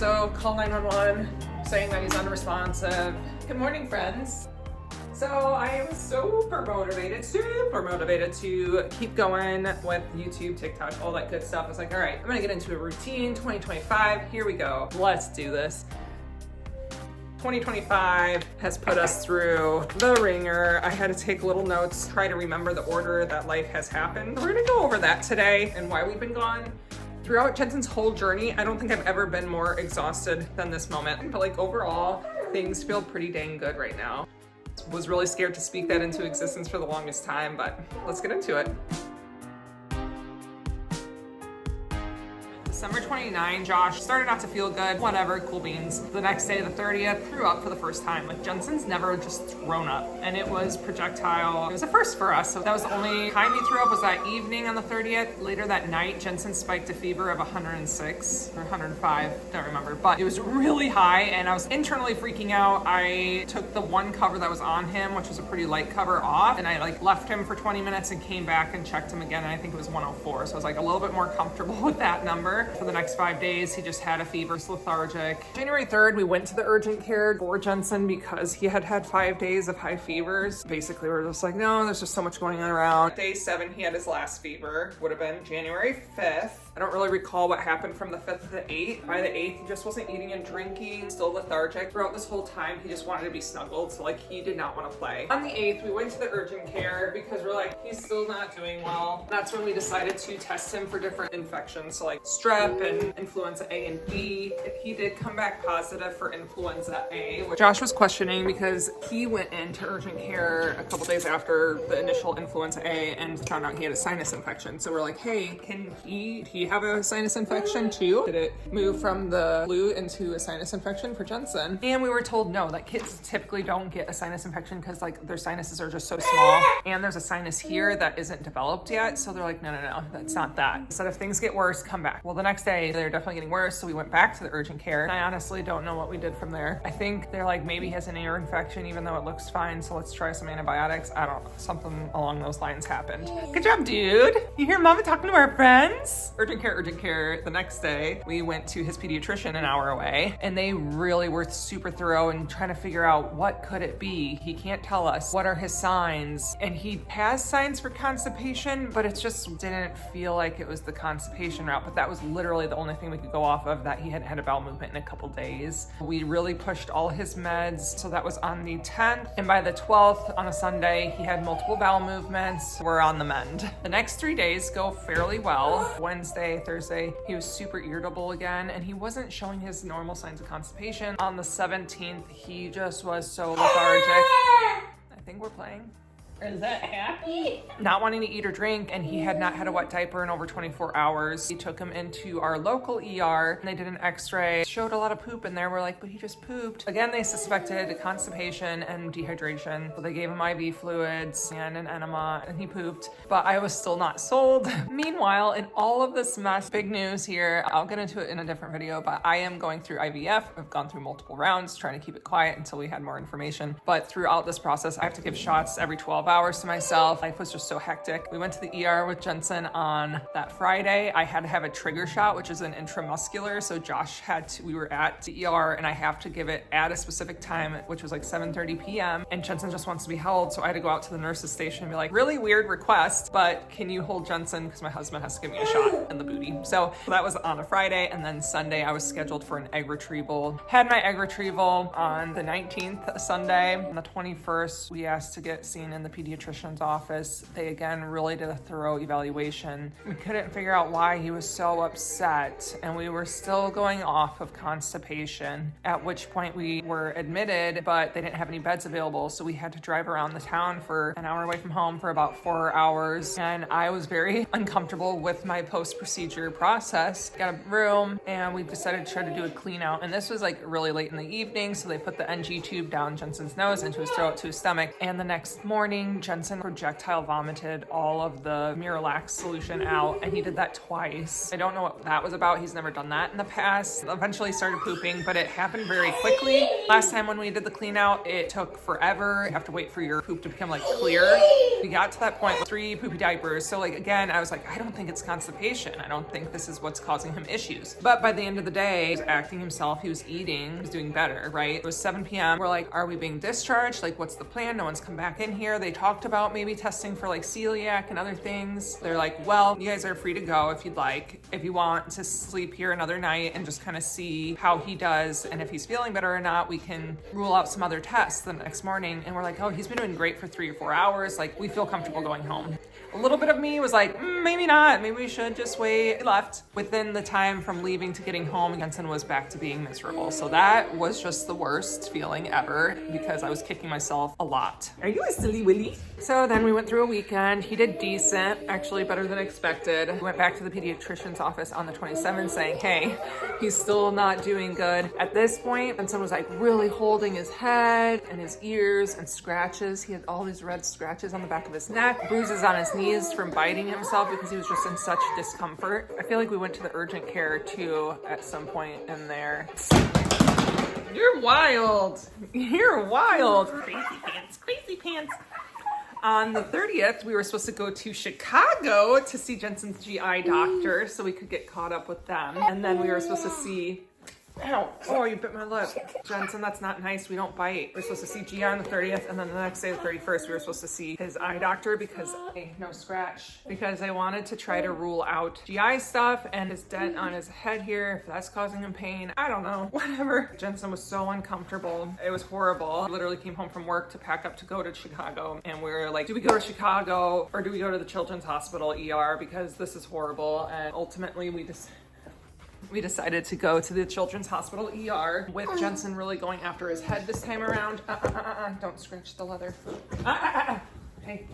also call 911 saying that he's unresponsive. Good morning, friends. So I am super motivated to keep going with YouTube, TikTok, all that good stuff. I was like, all right, I'm gonna get into a routine, 2025, here we go. Let's do this. 2025 has put us through the ringer. I had to take little notes, try to remember the order that life has happened. We're gonna go over that today and why we've been gone. Throughout Jensen's whole journey, I don't think I've ever been more exhausted than this moment. But like overall, things feel pretty dang good right now. Was really scared to speak that into existence for the longest time, but let's get into it. December 29, Josh started not to feel good, whatever, cool beans. The next day, the 30th, threw up for the first time. Like Jensen's never just thrown up, and it was projectile. It was a first for us, so that was the only time he threw up was that evening on the 30th. Later that night, Jensen spiked a fever of 106 or 105, don't remember, but it was really high, and I was internally freaking out. I took the one cover that was on him, which was a pretty light cover, off, and I like left him for 20 minutes and came back and checked him again, and I think it was 104, so I was like a little bit more comfortable with that number. For the next 5 days, he just had a fever, lethargic. January 3rd, we went to the urgent care for Jensen because he had had 5 days of high fevers. Basically, we're just like, no, there's just so much going on around. Day 7, he had his last fever. Would have been January 5th. I don't really recall what happened from the 5th to the 8th. By the 8th, he just wasn't eating and drinking, still lethargic. Throughout this whole time, he just wanted to be snuggled, so like he did not want to play. On the 8th, we went to the urgent care because we're like, he's still not doing well. That's when we decided to test him for different infections, so like strep and influenza A and B. He did come back positive for influenza A, which Josh was questioning because he went into urgent care a couple days after the initial influenza A and found out he had a sinus infection. So we're like, hey, can he have a sinus infection too? Did it move from the flu into a sinus infection for Jensen? And we were told no, that kids typically don't get a sinus infection because like their sinuses are just so small, and there's a sinus here that isn't developed yet. So they're like, no, that's not that. So if things get worse, come back. Well, the next day they're definitely getting worse, so we went back to the urgent care. And I honestly don't know what we did from there. I think they're like, maybe he has an ear infection even though it looks fine, so let's try some antibiotics. I don't know, something along those lines happened. Good job, dude. You hear mama talking to our friends? Urgent care. The next day, we went to his pediatrician an hour away, and they really were super thorough and trying to figure out what could it be. He can't tell us. What are his signs? And he has signs for constipation, but it just didn't feel like it was the constipation route. But that was literally the only thing we could go off of, that he hadn't had a bowel movement in a couple days. We really pushed all his meds, so that was on the 10th. And by the 12th, on a Sunday, he had multiple bowel movements. We're on the mend. The next 3 days go fairly well. Wednesday, Thursday, he was super irritable again, and he wasn't showing his normal signs of constipation. On the 17th, he just was so lethargic. I think we're playing. Is that happy? Not wanting to eat or drink, and he had not had a wet diaper in over 24 hours. We took him into our local ER, and they did an x-ray. Showed a lot of poop in there. We're like, but he just pooped. Again, they suspected constipation and dehydration. So they gave him IV fluids and an enema, and he pooped. But I was still not sold. Meanwhile, in all of this mess, big news here. I'll get into it in a different video, but I am going through IVF. I've gone through multiple rounds, trying to keep it quiet until we had more information. But throughout this process, I have to give shots every 12 hours to myself. Life was just so hectic. We went to the ER with Jensen on that Friday. I had to have a trigger shot, which is an intramuscular. So Josh we were at the ER, and I have to give it at a specific time, which was like 7:30 p.m. And Jensen just wants to be held. So I had to go out to the nurse's station and be like, really weird request, but can you hold Jensen? Because my husband has to give me a shot in the booty. So that was on a Friday. And then Sunday, I was scheduled for an egg retrieval. Had my egg retrieval on the 19th, Sunday. On the 21st, we asked to get seen in the pediatrician's office. They again really did a thorough evaluation. We couldn't figure out why he was so upset, and we were still going off of constipation, at which point we were admitted, but they didn't have any beds available, so we had to drive around the town for an hour away from home for about 4 hours, and I was very uncomfortable with my post-procedure process. Got a room, and we decided to try to do a clean out, and this was like really late in the evening, so they put the NG tube down Jensen's nose, into his throat, to his stomach, and the next morning morning, Jensen projectile vomited all of the Miralax solution out, and he did that twice. I don't know what that was about. He's never done that in the past. Eventually started pooping, but it happened very quickly. Last time when we did the clean out, it took forever. You have to wait for your poop to become like clear. We got to that point with 3 poopy diapers. So like, again, I was like, I don't think it's constipation. I don't think this is what's causing him issues. But by the end of the day, he was acting himself. He was eating. He was doing better, right? It was 7 p.m. We're like, are we being discharged? Like, what's the plan? No one's come back in here. They talked about maybe testing for like celiac and other things. They're like, well, you guys are free to go if you'd like. If you want to sleep here another night and just kind of see how he does and if he's feeling better or not, we can rule out some other tests the next morning. And we're like, oh, he's been doing great for 3 or 4 hours. Like, we feel comfortable going home. A little bit of me was like, maybe not. Maybe we should just wait. We left. Within the time from leaving to getting home, Jensen was back to being miserable. So that was just the worst feeling ever because I was kicking myself a lot. Are you a silly willy? So then we went through a weekend. He did decent, actually better than expected. We went back to the pediatrician's office on the 27th saying, hey, he's still not doing good. At this point, Jensen was like really holding his head and his ears and scratches. He had all these red scratches on the back of his neck, bruises on his knees from biting himself because he was just in such discomfort. I feel like we went to the urgent care too at some point in there. You're wild. You're wild. Crazy pants, crazy pants. On the 30th, we were supposed to go to Chicago to see Jensen's GI doctor so we could get caught up with them. And then we were supposed to see, ow, oh, you bit my lip. Jensen, that's not nice. We don't bite. We're supposed to see GI on the 30th, and then the next day, the 31st, we were supposed to see his eye doctor because, no scratch, because I wanted to try to rule out GI stuff and his dent on his head here, if that's causing him pain. I don't know, whatever. Jensen was so uncomfortable. It was horrible. We literally came home from work to pack up to go to Chicago, and we were like, do we go to Chicago or do we go to the Children's Hospital ER because this is horrible? And ultimately, we decided to go to the Children's Hospital ER with Jensen really going after his head this time around. Don't scratch the leather. Hey.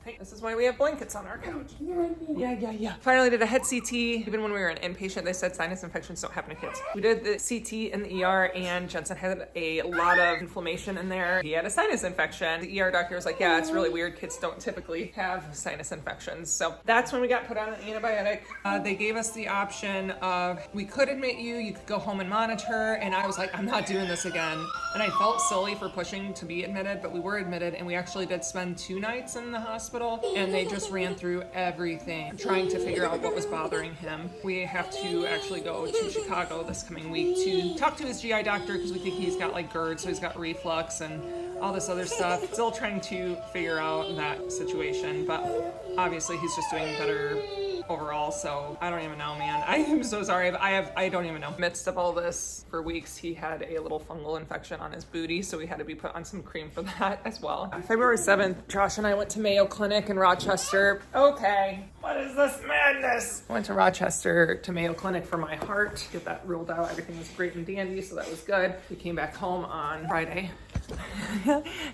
Hey, this is why we have blankets on our couch. Yeah. Finally did a head CT. Even when we were an inpatient, they said sinus infections don't happen to kids. We did the CT in the ER and Jensen had a lot of inflammation in there. He had a sinus infection. The ER doctor was like, yeah, it's really weird. Kids don't typically have sinus infections. So that's when we got put on an antibiotic. They gave us the option of, we could admit you could go home and monitor. And I was like, I'm not doing this again. And I felt silly for pushing to be admitted, but we were admitted and we actually did spend 2 nights in the hospital. And they just ran through everything, trying to figure out what was bothering him. We have to actually go to Chicago this coming week to talk to his GI doctor because we think he's got like GERD, so he's got reflux and all this other stuff. Still trying to figure out that situation, but obviously he's just doing better overall, so I don't even know, man. I am so sorry, but I don't even know. Midst of all this, for weeks, he had a little fungal infection on his booty, so we had to be put on some cream for that as well. On February 7th, Josh and I went to Mayo Clinic in Rochester. Okay, what is this madness? I went to Rochester to Mayo Clinic for my heart, get that ruled out. Everything was great and dandy, so that was good. We came back home on Friday.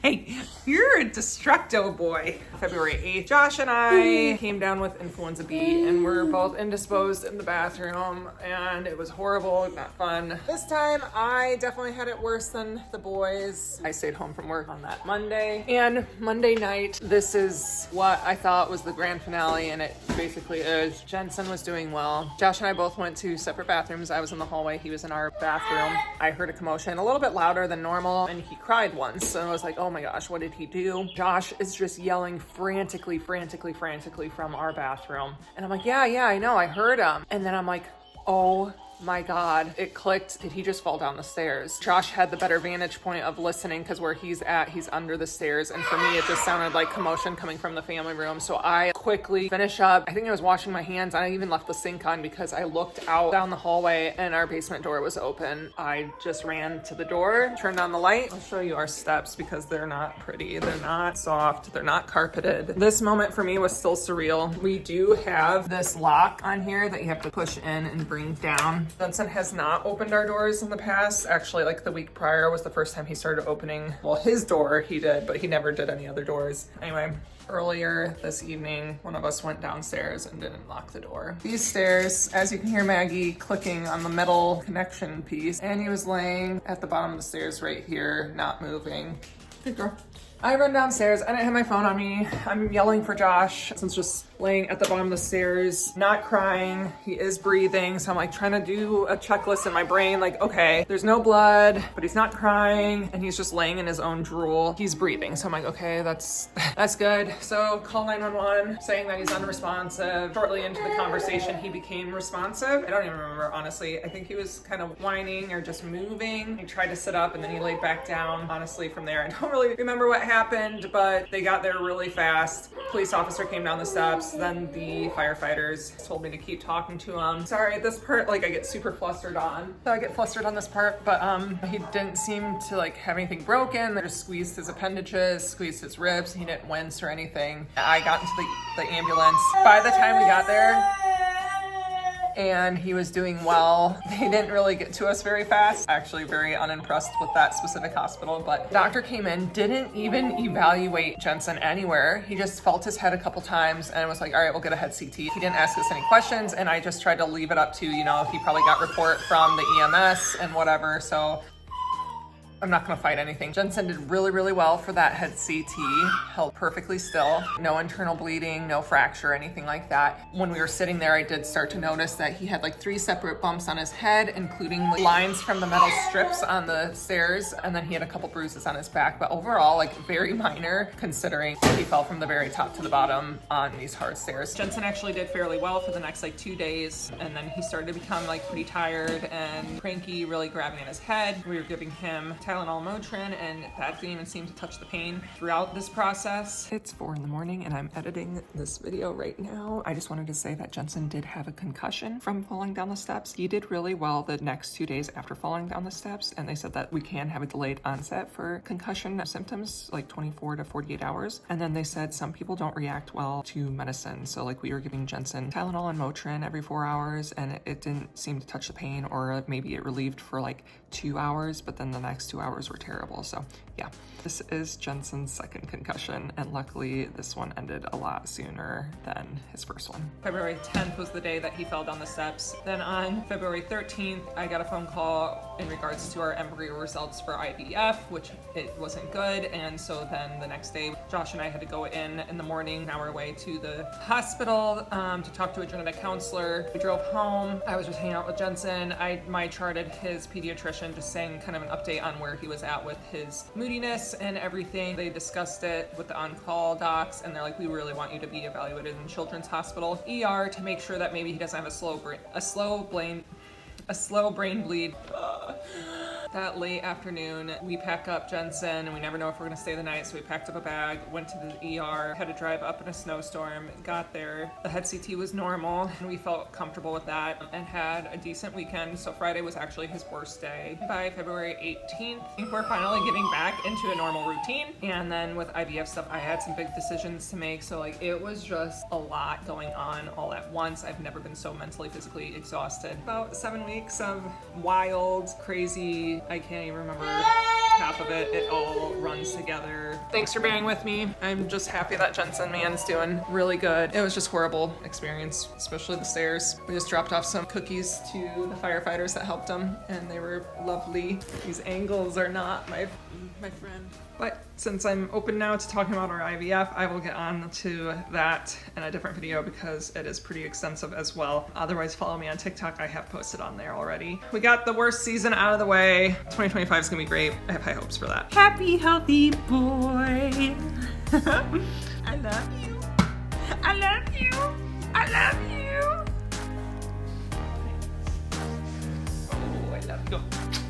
Hey, you're a destructo boy. February 8th, Josh and I came down with influenza B and we're both indisposed in the bathroom and it was horrible, not fun. This time I definitely had it worse than the boys. I stayed home from work on that Monday, and Monday night, this is what I thought was the grand finale, and it basically is. Jensen was doing well. Josh and I both went to separate bathrooms. I was in the hallway, he was in our bathroom. I heard a commotion a little bit louder than normal and he cried once, and I was like, oh my gosh, what did he do? Josh is just yelling frantically from our bathroom, and I'm like, yeah, I know, I heard him. And then I'm like, oh my God, it clicked. Did he just fall down the stairs? Josh had the better vantage point of listening because where he's at, he's under the stairs. And for me, it just sounded like commotion coming from the family room. So I quickly finish up. I think I was washing my hands. I even left the sink on because I looked out down the hallway and our basement door was open. I just ran to the door, turned on the light. I'll show you our steps because they're not pretty. They're not soft. They're not carpeted. This moment for me was still surreal. We do have this lock on here that you have to push in and bring down. Jensen has not opened our doors in the past. Actually, like the week prior was the first time he started opening, well, his door he did, but he never did any other doors. Anyway, earlier this evening, one of us went downstairs and didn't lock the door. These stairs, as you can hear Maggie clicking on the metal connection piece, and he was laying at the bottom of the stairs right here, not moving. Good girl. I run downstairs. I didn't have my phone on me. I'm yelling for Josh. Jensen's just laying at the bottom of the stairs, not crying. He is breathing. So I'm like trying to do a checklist in my brain. Like, okay, there's no blood, but he's not crying. And he's just laying in his own drool. He's breathing. So I'm like, okay, that's good. So call 911 saying that he's unresponsive. Shortly into the conversation, he became responsive. I don't even remember, honestly. I think he was kind of whining or just moving. He tried to sit up and then he laid back down. Honestly, from there, I don't really remember what happened, but they got there really fast. Police officer came down the steps. Then the firefighters told me to keep talking to him. Sorry, this part, like I get super flustered on. So I get flustered on this part, but he didn't seem to like have anything broken. They just squeezed his appendages, squeezed his ribs. He didn't wince or anything. I got into the ambulance. By the time we got there, and he was doing well. They didn't really get to us very fast. Actually very unimpressed with that specific hospital, but the doctor came in, didn't even evaluate Jensen anywhere. He just felt his head a couple times and was like, all right, we'll get a head CT. He didn't ask us any questions, and I just tried to leave it up to, you know, he probably got report from the EMS and whatever, so I'm not gonna fight anything. Jensen did really, really well for that head CT, held perfectly still. No internal bleeding, no fracture, anything like that. When we were sitting there, I did start to notice that he had like 3 separate bumps on his head, including lines from the metal strips on the stairs, and then he had a couple bruises on his back, but overall, like very minor considering he fell from the very top to the bottom on these hard stairs. Jensen actually did fairly well for the next like 2 days, and then he started to become like pretty tired and cranky, really grabbing at his head. We were giving him Tylenol, Motrin, and that didn't even seem to touch the pain throughout this process. It's 4 in the morning and I'm editing this video right now. I just wanted to say that Jensen did have a concussion from falling down the steps. He did really well the next 2 days after falling down the steps, and they said that we can have a delayed onset for concussion symptoms, like 24 to 48 hours. And then they said some people don't react well to medicine. So like we were giving Jensen Tylenol and Motrin every 4 hours, and it didn't seem to touch the pain, or maybe it relieved for like 2 hours, but then the next 2 hours were terrible. So yeah, this is Jensen's second concussion, and luckily this one ended a lot sooner than his first one. February 10th was the day that he fell down the steps. Then on February 13th, I got a phone call in regards to our embryo results for IVF, which it wasn't good. And so then the next day, Josh and I had to go in the morning, on our way to the hospital to talk to a genetic counselor. We drove home. I was just hanging out with Jensen. I charted his pediatrician, just saying kind of an update on where he was at with his moodiness and everything. They discussed it with the on-call docs, and they're like, we really want you to be evaluated in Children's Hospital ER to make sure that maybe he doesn't have a slow brain bleed. That late afternoon, we pack up Jensen, and we never know if we're gonna stay the night, so we packed up a bag, went to the ER, had to drive up in a snowstorm, got there. The head CT was normal, and we felt comfortable with that, and had a decent weekend, so Friday was actually his worst day. By February 18th, I think we're finally getting back into a normal routine, and then with IVF stuff, I had some big decisions to make, so like it was just a lot going on all at once. I've never been so mentally, physically exhausted. About 7 weeks of wild, crazy, I can't even remember half of it. It all runs together. Thanks for bearing with me. I'm just happy that Jensen man's doing really good. It was just horrible experience, especially the stairs. We just dropped off some cookies to the firefighters that helped him, and they were lovely. These angles are not my friend. But since I'm open now to talking about our IVF, I will get on to that in a different video because it is pretty extensive as well. Otherwise, follow me on TikTok. I have posted on there already. We got the worst season out of the way. 2025 is gonna be great. I have high hopes for that. Happy, healthy boy. I love you. I love you. I love you. Oh, I love you.